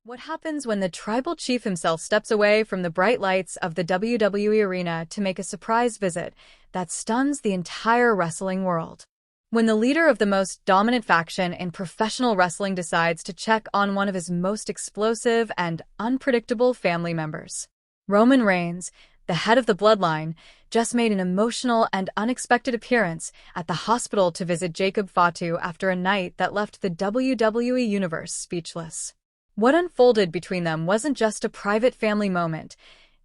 What happens when the tribal chief himself steps away from the bright lights of the WWE arena to make a surprise visit that stuns the entire wrestling world? When the leader of the most dominant faction in professional wrestling decides to check on one of his most explosive and unpredictable family members. Roman Reigns, the head of the Bloodline, just made an emotional and unexpected appearance at the hospital to visit Jacob Fatu after a night that left the WWE Universe speechless. What unfolded between them wasn't just a private family moment.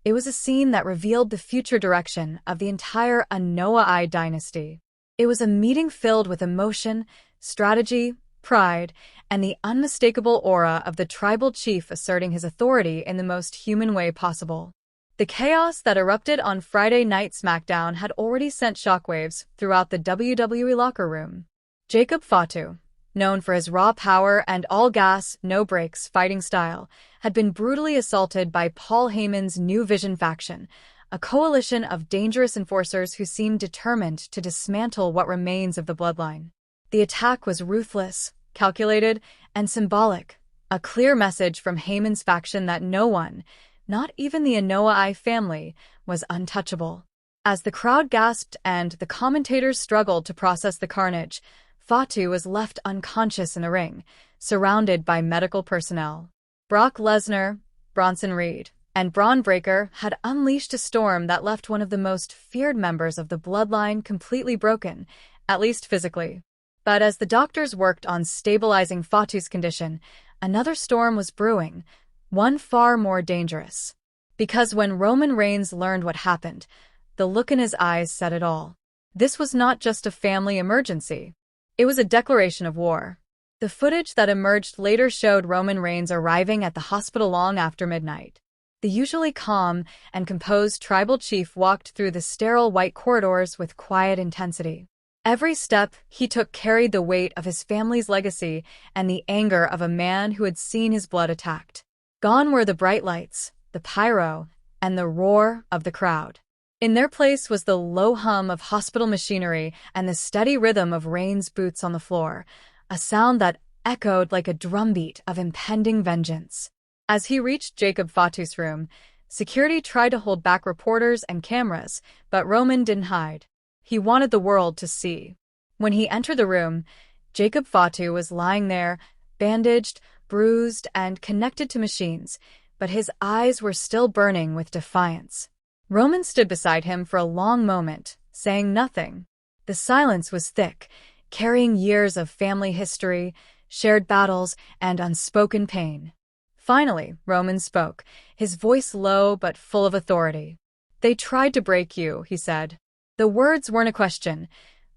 It was a scene that revealed the future direction of the entire Anoa'i dynasty. It was a meeting filled with emotion, strategy, pride, and the unmistakable aura of the tribal chief asserting his authority in the most human way possible. The chaos that erupted on Friday Night SmackDown had already sent shockwaves throughout the WWE locker room. Jacob Fatu, known for his raw power and all-gas, no-brakes fighting style, had been brutally assaulted by Paul Heyman's New Vision faction, a coalition of dangerous enforcers who seemed determined to dismantle what remains of the bloodline. The attack was ruthless, calculated, and symbolic, a clear message from Heyman's faction that no one, not even the Anoa'i family, was untouchable. As the crowd gasped and the commentators struggled to process the carnage, Fatu was left unconscious in the ring, surrounded by medical personnel. Brock Lesnar, Bronson Reed, and Braun Breaker had unleashed a storm that left one of the most feared members of the bloodline completely broken, at least physically. But as the doctors worked on stabilizing Fatu's condition, another storm was brewing, one far more dangerous. Because when Roman Reigns learned what happened, the look in his eyes said it all. This was not just a family emergency. It was a declaration of war. The footage that emerged later showed Roman Reigns arriving at the hospital long after midnight. The usually calm and composed tribal chief walked through the sterile white corridors with quiet intensity. Every step he took carried the weight of his family's legacy and the anger of a man who had seen his blood attacked. Gone were the bright lights, the pyro, and the roar of the crowd. In their place was the low hum of hospital machinery and the steady rhythm of Reigns' boots on the floor, a sound that echoed like a drumbeat of impending vengeance. As he reached Jacob Fatu's room, security tried to hold back reporters and cameras, but Roman didn't hide. He wanted the world to see. When he entered the room, Jacob Fatu was lying there, bandaged, bruised, and connected to machines, but his eyes were still burning with defiance. Roman stood beside him for a long moment, saying nothing. The silence was thick, carrying years of family history, shared battles, and unspoken pain. Finally, Roman spoke, his voice low but full of authority. "They tried to break you," he said. The words weren't a question.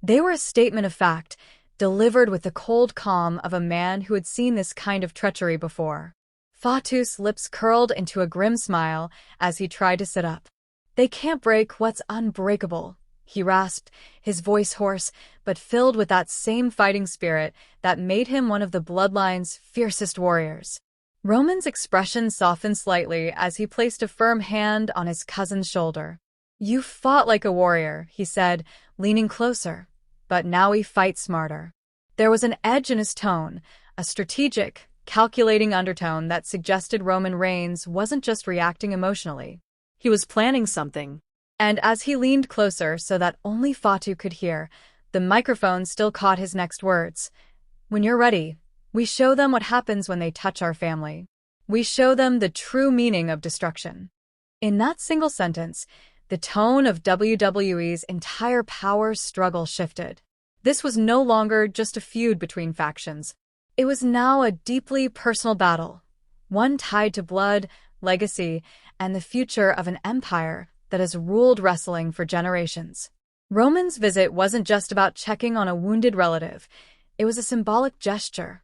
They were a statement of fact, delivered with the cold calm of a man who had seen this kind of treachery before. Fatu's lips curled into a grim smile as he tried to sit up. "They can't break what's unbreakable," he rasped, his voice hoarse, but filled with that same fighting spirit that made him one of the bloodline's fiercest warriors. Roman's expression softened slightly as he placed a firm hand on his cousin's shoulder. "You fought like a warrior," he said, leaning closer, "but now we fight smarter." There was an edge in his tone, a strategic, calculating undertone that suggested Roman Reigns wasn't just reacting emotionally. He was planning something. And as he leaned closer so that only Fatu could hear, the microphone still caught his next words. "When you're ready, we show them what happens when they touch our family. We show them the true meaning of destruction." In that single sentence, the tone of WWE's entire power struggle shifted. This was no longer just a feud between factions. It was now a deeply personal battle, one tied to blood, legacy, and the future of an empire that has ruled wrestling for generations. Roman's visit wasn't just about checking on a wounded relative. It was a symbolic gesture,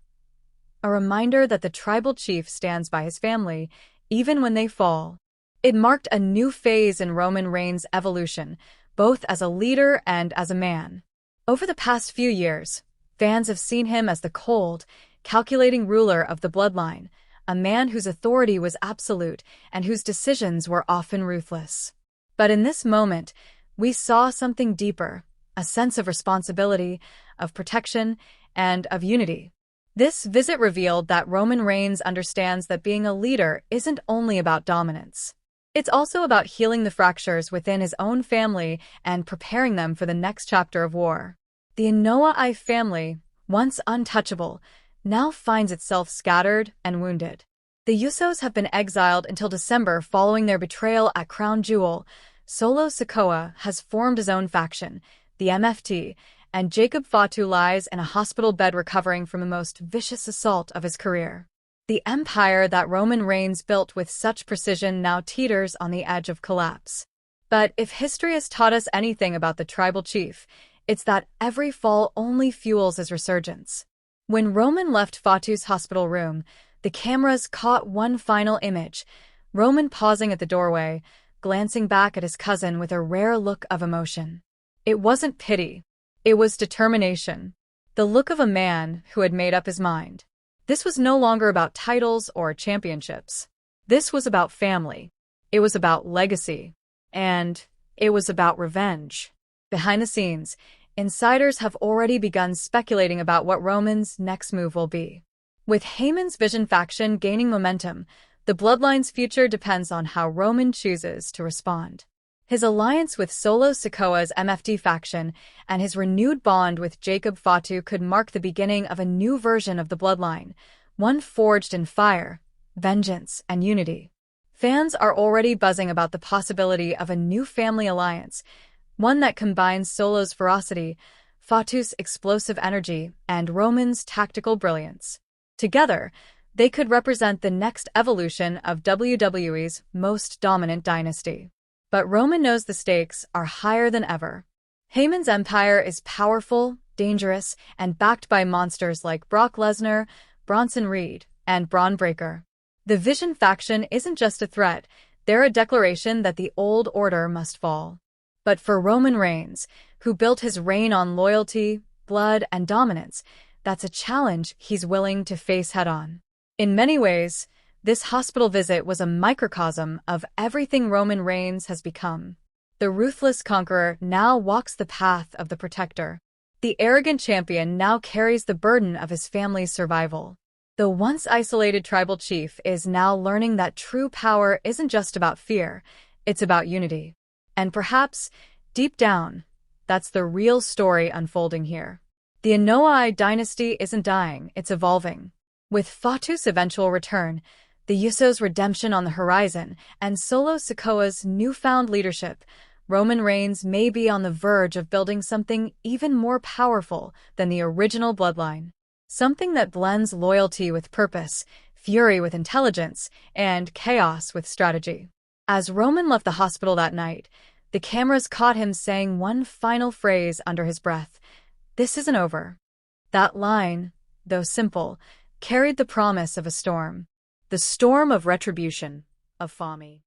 a reminder that the tribal chief stands by his family, even when they fall. It marked a new phase in Roman Reigns' evolution, both as a leader and as a man. Over the past few years, fans have seen him as the cold, calculating ruler of the bloodline, a man whose authority was absolute and whose decisions were often ruthless. But in this moment, we saw something deeper, a sense of responsibility, of protection, and of unity. This visit revealed that Roman Reigns understands that being a leader isn't only about dominance. It's also about healing the fractures within his own family and preparing them for the next chapter of war. The Inoue family, once untouchable, now finds itself scattered and wounded. The Usos have been exiled until December following their betrayal at Crown Jewel. Solo Sikoa has formed his own faction, the MFT, and Jacob Fatu lies in a hospital bed recovering from the most vicious assault of his career. The empire that Roman Reigns built with such precision now teeters on the edge of collapse. But if history has taught us anything about the tribal chief, it's that every fall only fuels his resurgence. When Roman left Fatu's hospital room, the cameras caught one final image, Roman pausing at the doorway, glancing back at his cousin with a rare look of emotion. It wasn't pity. It was determination. The look of a man who had made up his mind. This was no longer about titles or championships. This was about family. It was about legacy. And it was about revenge. Behind the scenes, insiders have already begun speculating about what Roman's next move will be. With Heyman's Vision faction gaining momentum, the Bloodline's future depends on how Roman chooses to respond. His alliance with Solo Sikoa's MFT faction and his renewed bond with Jacob Fatu could mark the beginning of a new version of the Bloodline, one forged in fire, vengeance, and unity. Fans are already buzzing about the possibility of a new family alliance, one that combines Solo's ferocity, Fatu's explosive energy, and Roman's tactical brilliance. Together, they could represent the next evolution of WWE's most dominant dynasty. But Roman knows the stakes are higher than ever. Heyman's empire is powerful, dangerous, and backed by monsters like Brock Lesnar, Bronson Reed, and Braun Breaker. The Vision faction isn't just a threat, they're a declaration that the old order must fall. But for Roman Reigns, who built his reign on loyalty, blood, and dominance, that's a challenge he's willing to face head-on. In many ways, this hospital visit was a microcosm of everything Roman Reigns has become. The ruthless conqueror now walks the path of the protector. The arrogant champion now carries the burden of his family's survival. The once isolated tribal chief is now learning that true power isn't just about fear, it's about unity. And perhaps, deep down, that's the real story unfolding here. The Inoue dynasty isn't dying, it's evolving. With Fatu's eventual return, the Usos' redemption on the horizon, and Solo Sikoa's newfound leadership, Roman Reigns may be on the verge of building something even more powerful than the original bloodline. Something that blends loyalty with purpose, fury with intelligence, and chaos with strategy. As Roman left the hospital that night, the cameras caught him saying one final phrase under his breath, "This isn't over." That line, though simple, carried the promise of a storm. The storm of retribution, of Fami.